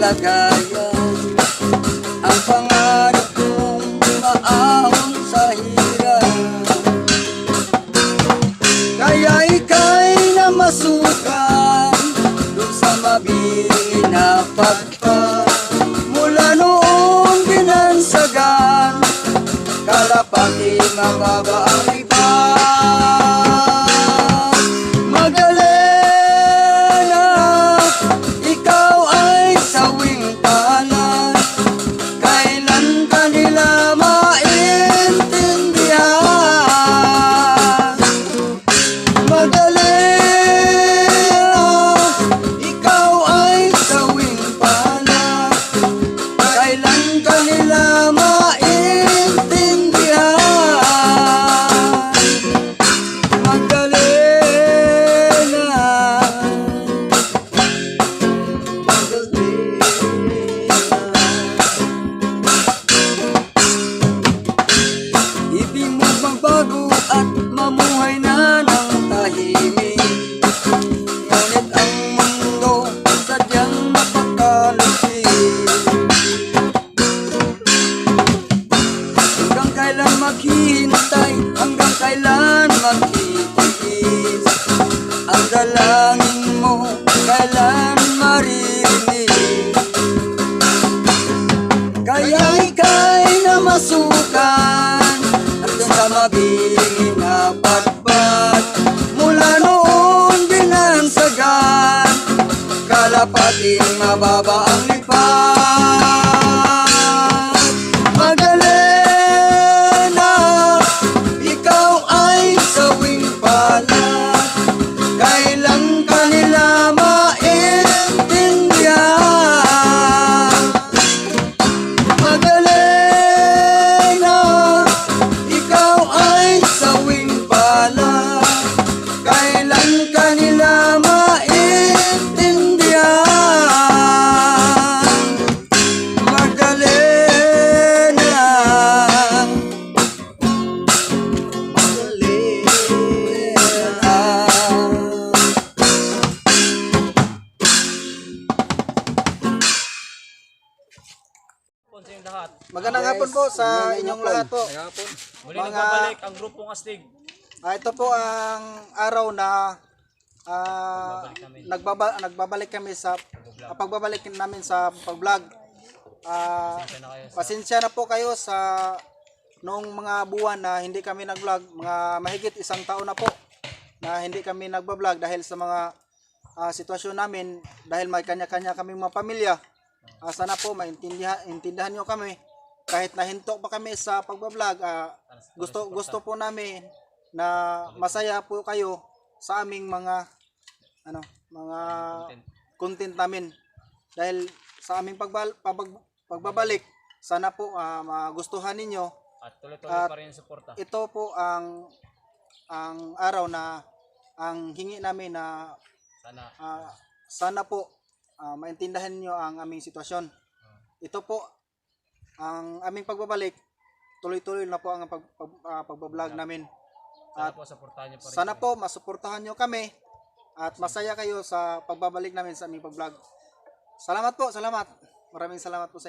kalagayan. Ang pangarap kong maahon sa hirap, kaya ika'y namasukan dun sa mabili na pagpag. Mula noon binansagan, kalapati mababa ang iba. Magdalena, ikaw ay sawing palad, kailan ka nila maintindihan? Magdalena, ikaw ay sawing palad, kailan ka nila maintindihan? Ibig mo magbago at mamuhay na ng tahimik, ngunit ang mundo sadyang napakalusig. Hanggang kailan maghihintay, hanggang kailan magtitiis, ang dalangin mo kailan maririnig? Kaya ika'y namasukan hanggang sa mabiling na patpat. Mula noon binansagan, kalapating mababa ang lipat. Magdalena, ikaw ay sawing palad, kailan ka nila maintindihan? Magdalena, ikaw ay sawing palad, kailan ka nila maintindihan? Magdalena, Magandang hapon po sa inyong lahat po. Muli nagbabalik ang grupong Astig. Ito po ang araw na nagbabalik kami sa pagbabalik namin sa pag-vlog. Pasensya na po kayo sa noong mga buwan na hindi kami nag-vlog, mga mahigit isang taon na po na hindi kami nagba-vlog dahil sa mga sitwasyon namin, dahil may kanya-kanya kaming mga pamilya. Sana po maintindihan nyo kami kahit nahinto pa kami sa pagbablog. Gusto po namin na masaya po kayo sa aming mga content namin, dahil sa aming pagbabalik sana po magustuhan ninyo At tuloy-tuloy pa rin ang suporta. ito po ang araw na ang hingi namin na sana po maintindihan nyo ang aming sitwasyon. Ito po ang aming pagbabalik, tuloy-tuloy na po ang pagbablog namin. Sana po suportahan nyo pa rin. Sana po masuportahan nyo kami at masaya kayo sa pagbabalik namin sa aming pagblog. Salamat po, salamat. Maraming salamat po sa inyo.